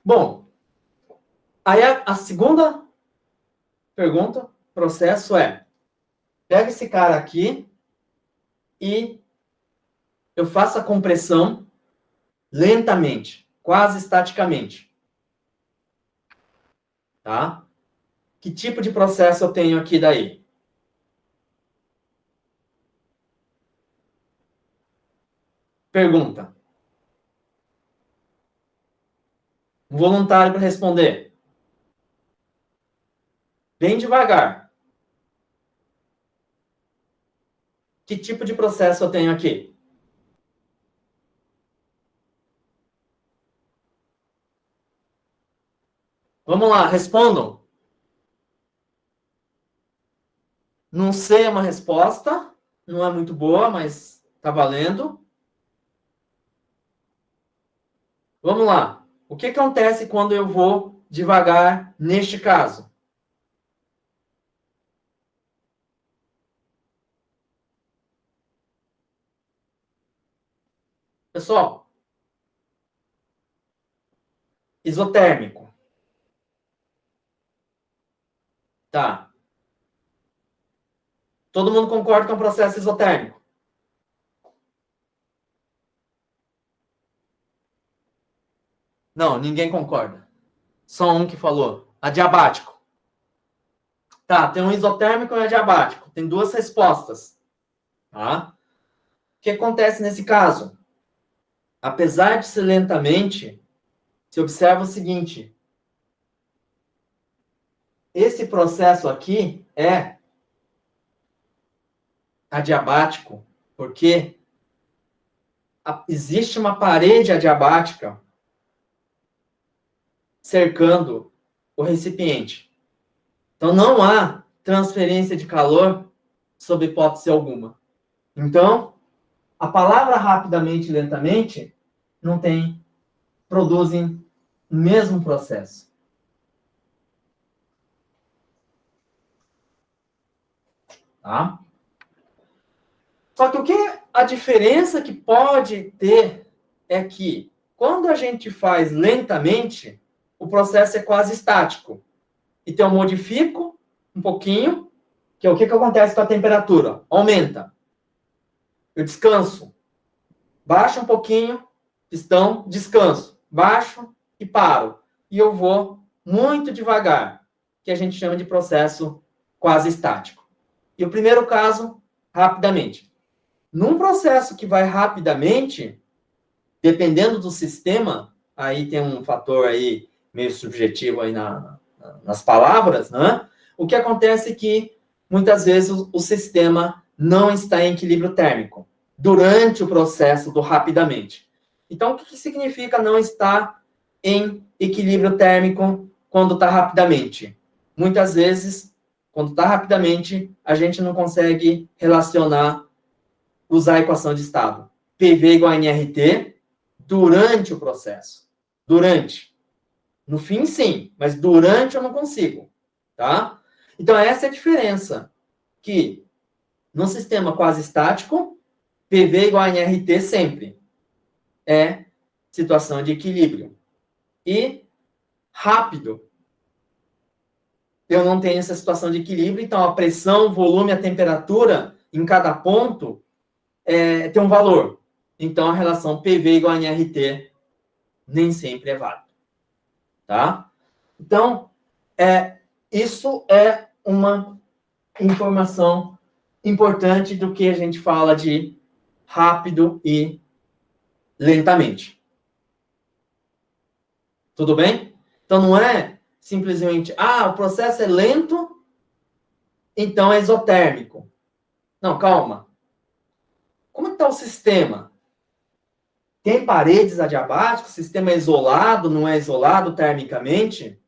Bom, aí a segunda pergunta, processo é, pega esse cara aqui e eu faço a compressão lentamente, quase estaticamente. Tá? Que tipo de processo eu tenho aqui daí? Pergunta. Um voluntário para responder. Bem devagar. Que tipo de processo eu tenho aqui? Vamos lá, respondam. Não sei é uma resposta, não é muito boa, mas tá valendo. Vamos lá. O que acontece quando eu vou devagar neste caso? Pessoal, isotérmico. Tá. Todo mundo concorda que é um processo isotérmico? Não, ninguém concorda. Só um que falou. Adiabático. Tá, tem um isotérmico e um adiabático. Tem duas respostas. Tá? O que acontece nesse caso? Apesar de ser lentamente, se observa o seguinte: esse processo aqui é adiabático, porque existe uma parede adiabática cercando o recipiente. Então, não há transferência de calor sob hipótese alguma. Então, a palavra rapidamente e lentamente não tem, produzem o mesmo processo. Tá? Só que a diferença que pode ter é que quando a gente faz lentamente, o processo é quase estático. Então, eu modifico um pouquinho, que é o que acontece com a temperatura? Aumenta. Eu descanso. Baixa um pouquinho, pistão, descanso. Baixo e paro. E eu vou muito devagar, que a gente chama de processo quase estático. E o primeiro caso, rapidamente. Num processo que vai rapidamente, dependendo do sistema, aí tem um fator aí meio subjetivo aí nas palavras, né? O que acontece é que muitas vezes o sistema não está em equilíbrio térmico durante o processo do rapidamente. Então, o que significa não estar em equilíbrio térmico quando está rapidamente? Muitas vezes, quando está rapidamente, a gente não consegue relacionar, usar a equação de estado. PV igual a nRT durante o processo. Durante. No fim, sim, mas durante eu não consigo. Tá? Então, essa é a diferença. Que no sistema quase estático, PV igual a nRT sempre. É situação de equilíbrio. E rápido, eu não tenho essa situação de equilíbrio, então a pressão, o volume, a temperatura em cada ponto tem um valor. Então, a relação PV igual a nRT nem sempre é válida. Tá? Então, isso é uma informação importante do que a gente fala de rápido e lentamente. Tudo bem? Então, não é simplesmente, o processo é lento, então é isotérmico. Não, calma. Como está o sistema? Tem paredes adiabáticas? O sistema é isolado, não é isolado termicamente?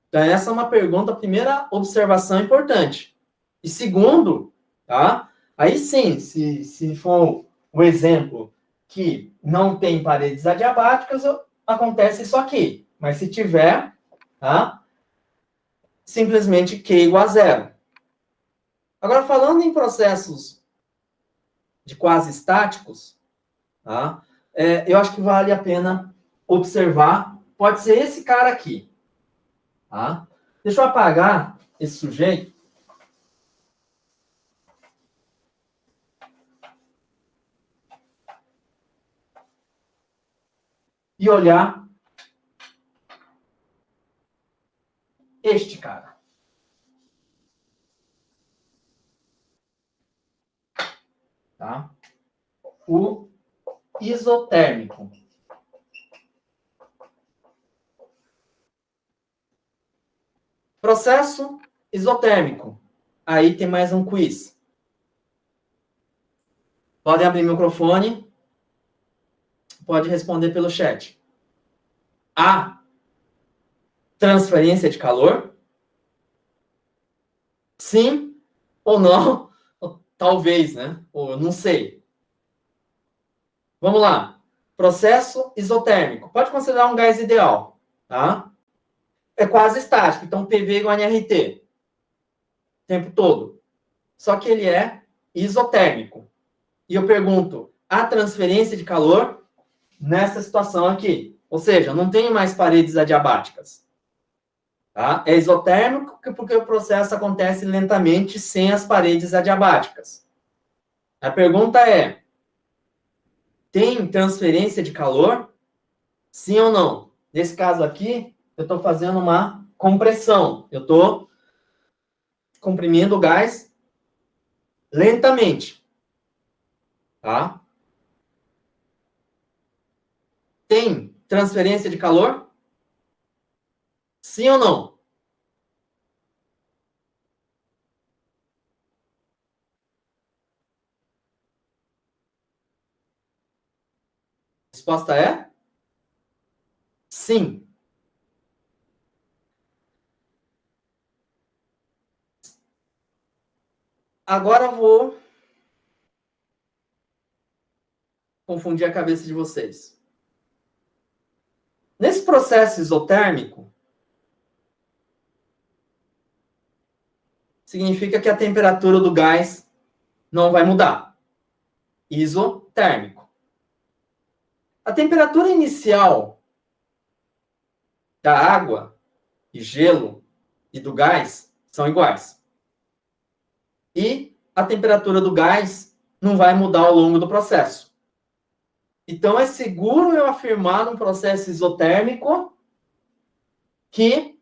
Então, essa é uma pergunta, primeira observação importante. E segundo, tá? Aí sim, se for um exemplo que não tem paredes adiabáticas, acontece isso aqui. Mas se tiver, tá? Simplesmente Q igual a zero. Agora, falando em processos de quase estáticos, tá? Eu acho que vale a pena observar. Pode ser esse cara aqui. Tá? Deixa eu apagar esse sujeito. E olhar este cara. Tá? O isotérmico. Processo isotérmico. Aí tem mais um quiz. Podem abrir o microfone. Pode responder pelo chat. Há transferência de calor? Sim ou não? Ou talvez, né? Ou eu não sei. Vamos lá. Processo isotérmico. Pode considerar um gás ideal. Tá? É quase estático. Então, PV igual a nRT. O tempo todo. Só que ele é isotérmico. E eu pergunto, há transferência de calor nessa situação aqui? Ou seja, não tenho mais paredes adiabáticas. Tá? É isotérmico porque o processo acontece lentamente sem as paredes adiabáticas. A pergunta é, tem transferência de calor? Sim ou não? Nesse caso aqui, eu estou fazendo uma compressão. Eu estou comprimindo o gás lentamente. tá? Tem transferência de calor? Sim ou não? A resposta é sim. Agora eu vou confundir a cabeça de vocês. Nesse processo isotérmico, significa que a temperatura do gás não vai mudar. Isotérmico. A temperatura inicial da água e gelo e do gás são iguais. E a temperatura do gás não vai mudar ao longo do processo. Então, é seguro eu afirmar num processo isotérmico que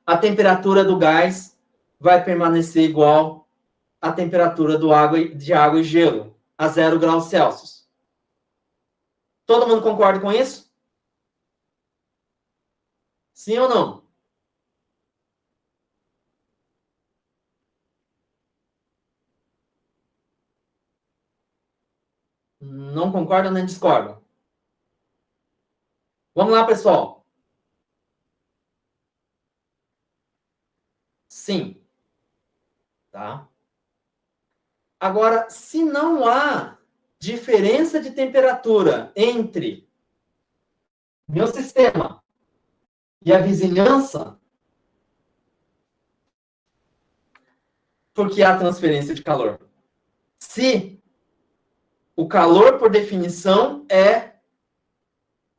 a temperatura do gás vai permanecer igual à temperatura de água e gelo, a 0 graus Celsius. Todo mundo concorda com isso? Sim ou não? Não concordam nem discordam? Vamos lá, pessoal. Sim. Tá? Agora, se não há diferença de temperatura entre meu sistema e a vizinhança, porque há transferência de calor. Se o calor, por definição, é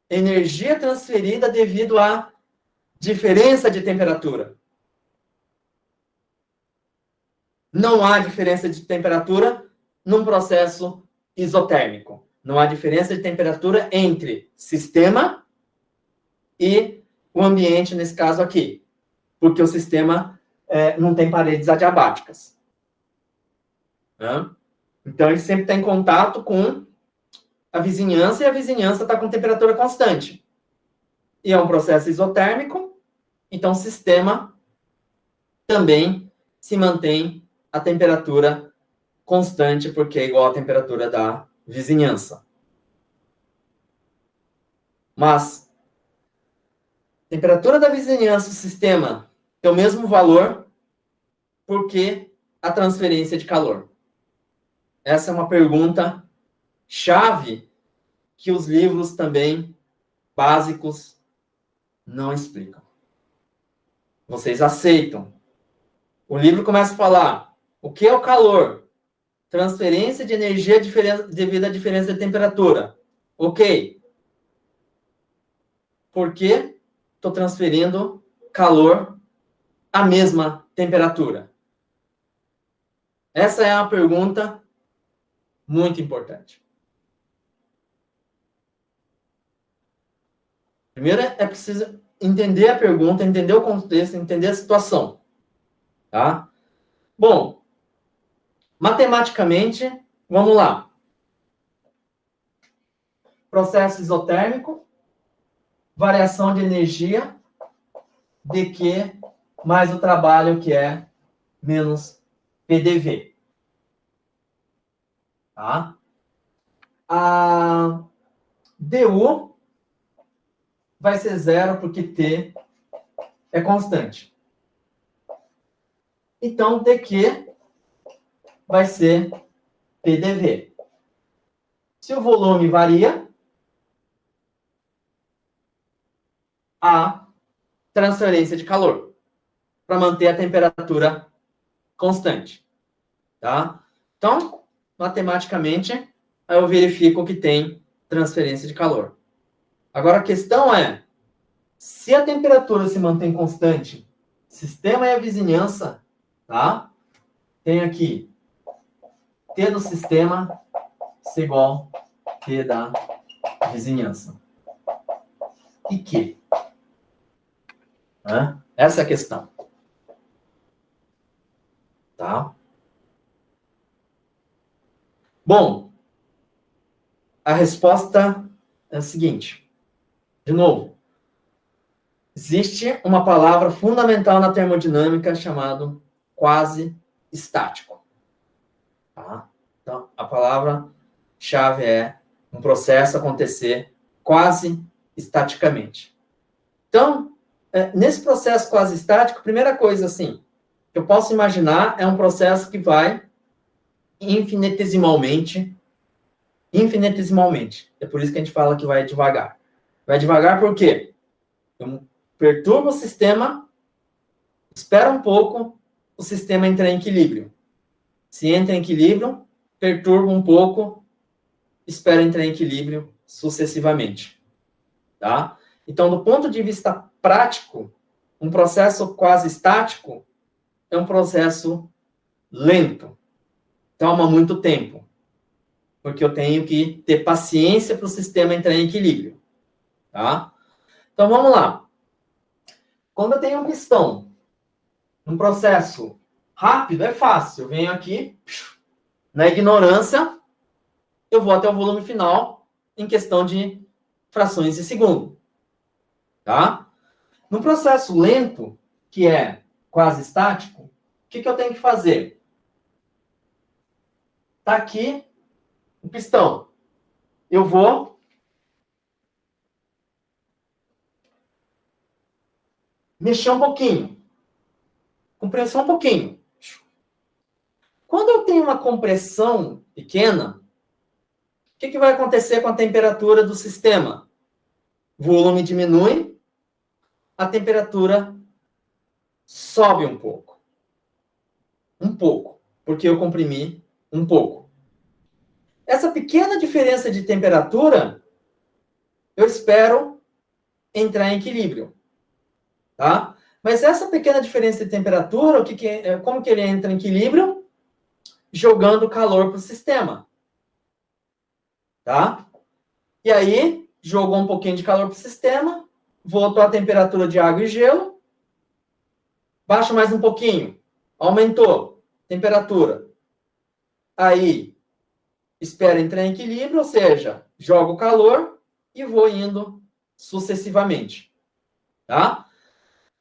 energia transferida devido à diferença de temperatura. Não há diferença de temperatura num processo isotérmico. Não há diferença de temperatura entre sistema e o ambiente, nesse caso aqui. Porque o sistema não tem paredes adiabáticas. Né? Então, ele sempre está em contato com a vizinhança e a vizinhança está com temperatura constante. E é um processo isotérmico, então o sistema também se mantém a temperatura constante, porque é igual à temperatura da vizinhança. Mas, temperatura da vizinhança, o sistema tem o mesmo valor, porque a transferência de calor. Essa é uma pergunta chave que os livros também básicos não explicam. Vocês aceitam. O livro começa a falar o que é o calor? Transferência de energia devido à diferença de temperatura. Ok. Por que estou transferindo calor à mesma temperatura? Essa é uma pergunta muito importante. Primeiro é preciso entender a pergunta, entender o contexto, entender a situação. Tá? Bom, matematicamente, vamos lá. Processo isotérmico, variação de energia, dQ mais o trabalho que é menos PDV. Tá? A dU vai ser zero porque T é constante. Então, dQ vai ser PDV. Se o volume varia, há transferência de calor para manter a temperatura constante. Tá? Então, matematicamente, aí eu verifico que tem transferência de calor. Agora, a questão é, se a temperatura se mantém constante, sistema e a vizinhança, tá? Tem aqui T do sistema é igual a T da vizinhança. E que? Essa é a questão. Tá? Bom, a resposta é a seguinte. De novo, existe uma palavra fundamental na termodinâmica chamada quase estático. Tá? Então, a palavra-chave é um processo acontecer quase estaticamente. Então, nesse processo quase estático, a primeira coisa, assim, que eu posso imaginar é um processo que vai infinitesimalmente. É por isso que a gente fala que vai devagar. Vai devagar por quê? Eu perturbo o sistema, espera um pouco, o sistema entra em equilíbrio. Se entra em equilíbrio, perturba um pouco, espera entrar em equilíbrio sucessivamente. Tá? Então, do ponto de vista prático, um processo quase estático é um processo lento. Toma muito tempo. Porque eu tenho que ter paciência para o sistema entrar em equilíbrio. Tá? Então, vamos lá. Quando eu tenho um pistão, um processo rápido, é fácil. Eu venho aqui, na ignorância, eu vou até o volume final em questão de frações de segundo. Tá? No processo lento, que é quase estático, o que eu tenho que fazer? Está aqui o pistão. Eu vou mexer um pouquinho. Compressão um pouquinho. Quando eu tenho uma compressão pequena, o que vai acontecer com a temperatura do sistema? O volume diminui, a temperatura sobe um pouco. Um pouco, porque eu comprimi um pouco. Essa pequena diferença de temperatura, eu espero entrar em equilíbrio. Tá? Mas essa pequena diferença de temperatura, como que ele entra em equilíbrio? Jogando calor para o sistema. Tá? E aí, jogou um pouquinho de calor para o sistema, voltou a temperatura de água e gelo, baixa mais um pouquinho, aumentou a temperatura. Aí, espera entrar em equilíbrio, ou seja, joga o calor e vou indo sucessivamente. Tá?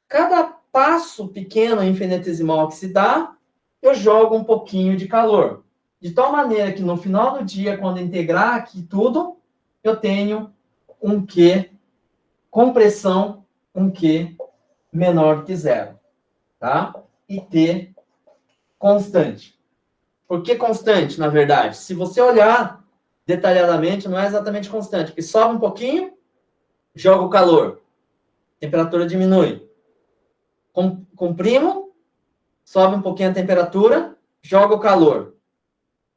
Cada passo pequeno infinitesimal que se dá, eu jogo um pouquinho de calor. De tal maneira que no final do dia, quando integrar aqui tudo, eu tenho um Q compressão, um Q menor que zero. Tá? E T constante. Por que constante, na verdade? Se você olhar detalhadamente, não é exatamente constante, porque sobe um pouquinho, joga o calor, temperatura diminui. Comprimo, sobe um pouquinho a temperatura, joga o calor.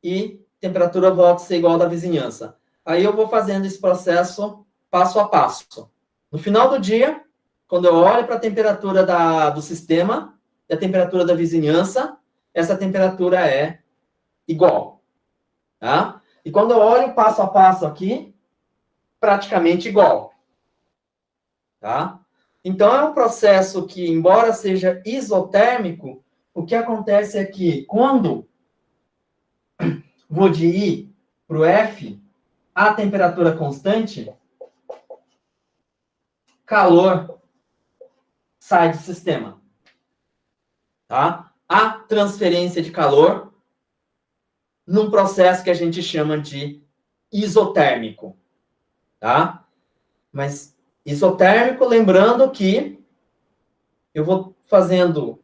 E a temperatura volta a ser igual à da vizinhança. Aí eu vou fazendo esse processo passo a passo. No final do dia, quando eu olho para a temperatura do sistema e a temperatura da vizinhança, essa temperatura é igual. Tá? E quando eu olho passo a passo aqui, praticamente igual. Tá? Então, é um processo que, embora seja isotérmico, o que acontece é que, quando vou de I para o F, a temperatura constante, calor sai do sistema. Tá? Há transferência de calor num processo que a gente chama de isotérmico. Tá? Mas isotérmico, lembrando que eu vou fazendo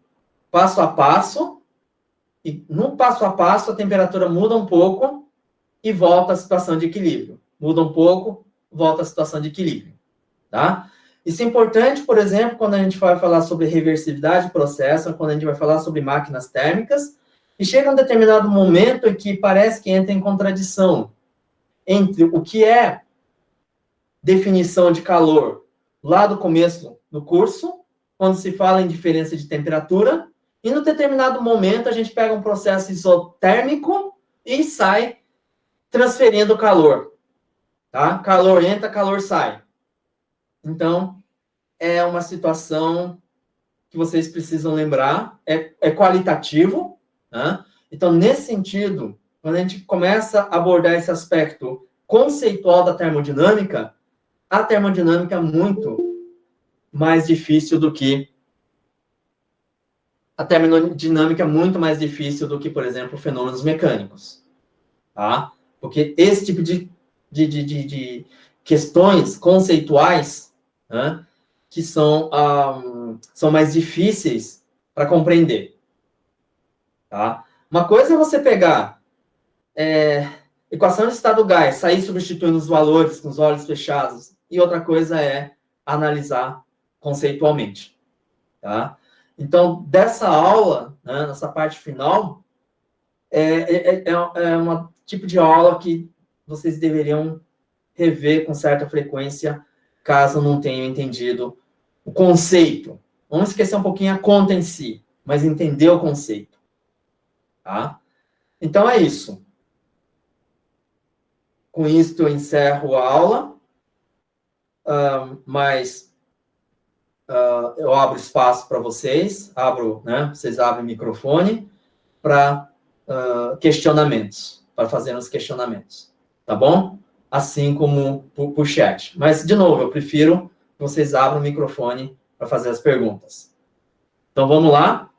passo a passo, e no passo a passo a temperatura muda um pouco e volta à situação de equilíbrio. Muda um pouco, volta à situação de equilíbrio. Tá? Isso é importante, por exemplo, quando a gente vai falar sobre reversibilidade de processo, quando a gente vai falar sobre máquinas térmicas, e chega um determinado momento em que parece que entra em contradição entre o que é definição de calor lá do começo do curso, quando se fala em diferença de temperatura, e no determinado momento a gente pega um processo isotérmico e sai transferindo calor. Tá? Calor entra, calor sai. Então, é uma situação que vocês precisam lembrar, é qualitativo. Tá? Então, nesse sentido, quando a gente começa a abordar esse aspecto conceitual da termodinâmica, a termodinâmica é muito mais difícil do que a termodinâmica é muito mais difícil do que, por exemplo, fenômenos mecânicos, tá? Porque esse tipo de questões conceituais, né, que são mais difíceis para compreender, tá? Uma coisa é você pegar equação de estado gás, sair substituindo os valores com os olhos fechados, e outra coisa é analisar conceitualmente, tá? Então, dessa aula, né, nessa parte final, é um tipo de aula que vocês deveriam rever com certa frequência, caso não tenham entendido o conceito. Vamos esquecer um pouquinho a conta em si, mas entender o conceito, tá? Então, é isso. Com isso, eu encerro a aula, mas eu abro espaço para vocês, né? Vocês abrem o microfone para questionamentos, para fazer os questionamentos, tá bom? Assim como por chat. Mas, de novo, eu prefiro que vocês abram o microfone para fazer as perguntas. Então, vamos lá.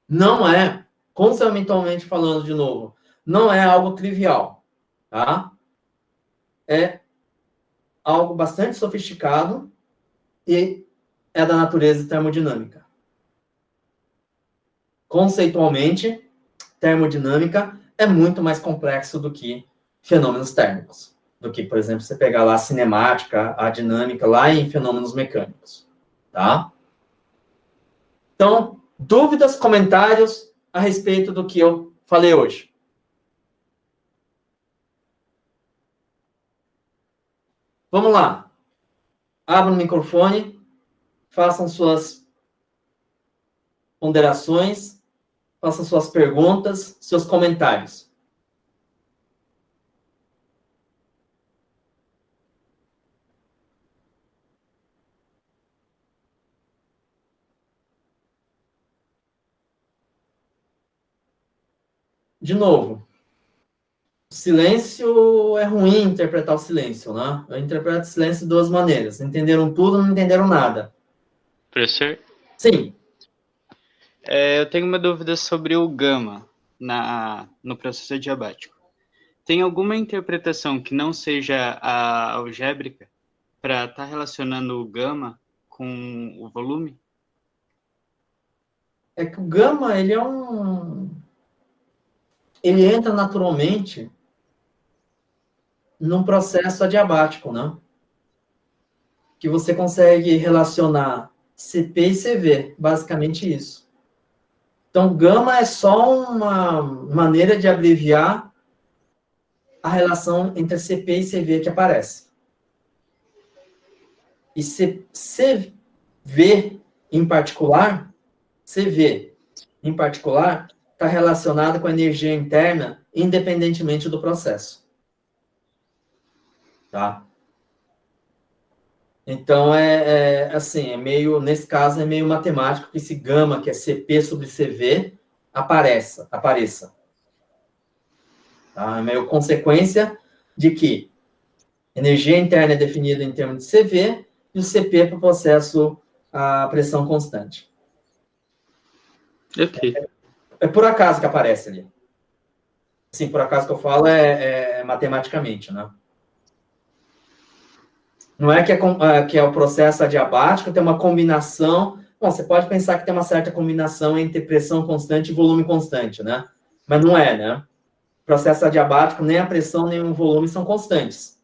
Não é, conceitualmente falando de novo, não é algo trivial, tá? É algo bastante sofisticado e é da natureza termodinâmica. Conceitualmente, termodinâmica é muito mais complexo do que fenômenos térmicos. Do que, por exemplo, você pegar lá a cinemática, a dinâmica, lá em fenômenos mecânicos. Tá? Então, dúvidas, comentários a respeito do que eu falei hoje? Vamos lá. Abram o microfone, façam suas ponderações, façam suas perguntas, seus comentários. De novo, silêncio é ruim interpretar o silêncio, né? Eu interpreto o silêncio de duas maneiras. Entenderam tudo, não entenderam nada. Professor? Sim. Eu tenho uma dúvida sobre o gama no processo adiabático. Tem alguma interpretação que não seja a algébrica para estar relacionando o gama com o volume? É que o gama, ele entra naturalmente num processo adiabático, né? Que você consegue relacionar CP e CV, basicamente isso. Então, gama é só uma maneira de abreviar a relação entre CP e CV que aparece. E CV em particular, está relacionado com a energia interna, independentemente do processo. Tá? Então, assim, nesse caso, é meio matemático que esse gama, que é CP sobre CV, apareça. Tá? É meio consequência de que energia interna é definida em termos de CV e o CP para o processo a pressão constante. Ok. É por acaso que aparece ali. Sim, por acaso que eu falo matematicamente, né? Não é que é o processo adiabático, tem uma combinação. Bom, você pode pensar que tem uma certa combinação entre pressão constante e volume constante, né? Mas não é, né? O processo adiabático, nem a pressão, nem o volume são constantes.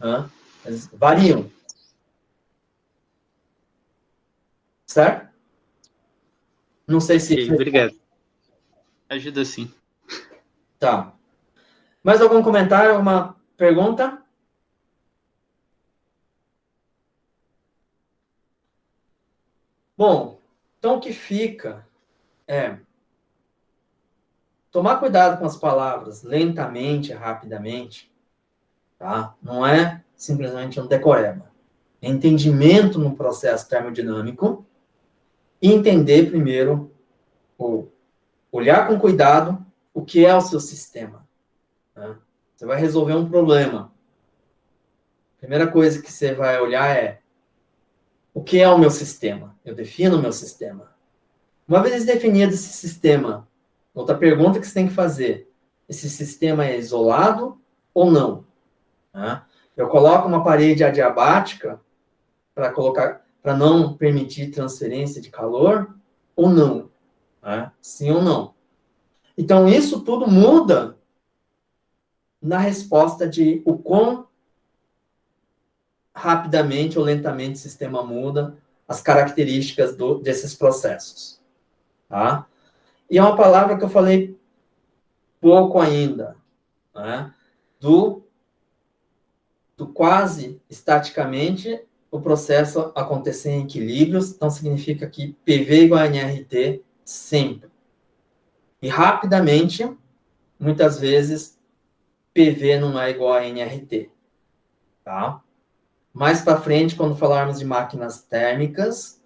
Né? Eles variam. Certo? Não sei se... Ok, obrigado. Ajuda sim. Tá. Mais algum comentário, alguma pergunta? Bom, então o que fica é tomar cuidado com as palavras lentamente, rapidamente, tá? Não é simplesmente um decoreba. É entendimento no processo termodinâmico e entender primeiro, ou olhar com cuidado o que é o seu sistema. Né? Você vai resolver um problema. A primeira coisa que você vai olhar é o que é o meu sistema? Eu defino o meu sistema. Uma vez definido esse sistema, outra pergunta que você tem que fazer, esse sistema é isolado ou não? Né? Eu coloco uma parede adiabática para não permitir transferência de calor ou não? Né? Sim ou não? Então, isso tudo muda na resposta de o quão rapidamente ou lentamente o sistema muda as características desses processos. Tá? E é uma palavra que eu falei pouco ainda, né? do quase estaticamente o processo acontecer em equilíbrios, então significa que PV igual a NRT sempre. E rapidamente, muitas vezes, PV não é igual a NRT. Tá? Mais para frente, quando falarmos de máquinas térmicas,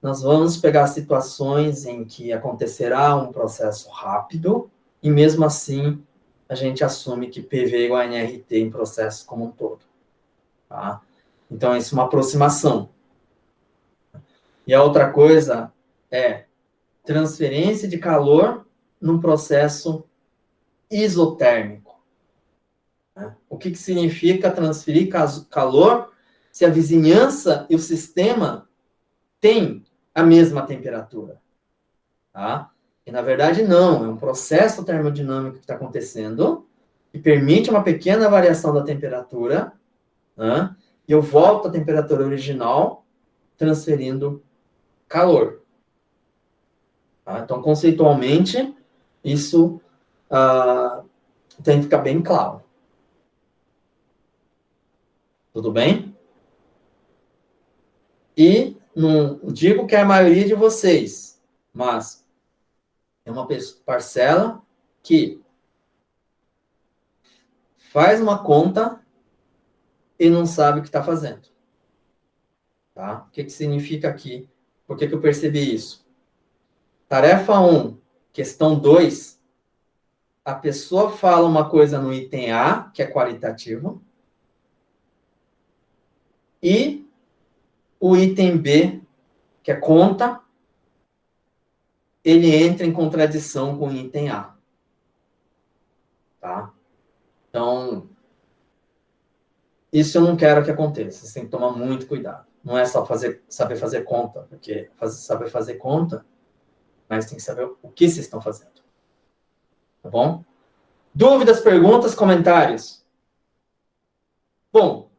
nós vamos pegar situações em que acontecerá um processo rápido, e mesmo assim, a gente assume que PV igual a NRT em processo como um todo. Tá? Então, isso é uma aproximação. E a outra coisa é transferência de calor num processo isotérmico. Né? O que significa transferir calor se a vizinhança e o sistema têm a mesma temperatura? Tá? E, na verdade, não. É um processo termodinâmico que está acontecendo que permite uma pequena variação da temperatura, né? E eu volto à temperatura original transferindo calor. Tá? Então, conceitualmente, isso tem que ficar bem claro. Tudo bem? E não digo que é a maioria de vocês, mas é uma parcela que faz uma conta e não sabe o que está fazendo. Tá? O que significa aqui? Por que eu percebi isso? Tarefa 1, questão 2, a pessoa fala uma coisa no item A, que é qualitativo, e o item B, que é conta, ele entra em contradição com o item A. Tá? Então, isso eu não quero que aconteça. Você tem que tomar muito cuidado. Não é só saber fazer conta, porque saber fazer conta, mas tem que saber o que vocês estão fazendo. Tá bom? Dúvidas, perguntas, comentários? Bom,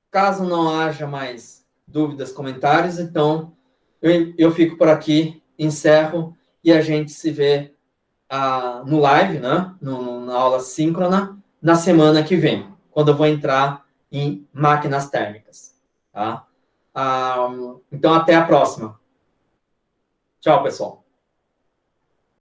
caso não haja mais dúvidas, comentários, então eu fico por aqui, encerro e a gente se vê no live, né? Na aula síncrona, na semana que vem, quando eu vou entrar em máquinas térmicas. Tá? Então, até a próxima. Tchau, pessoal.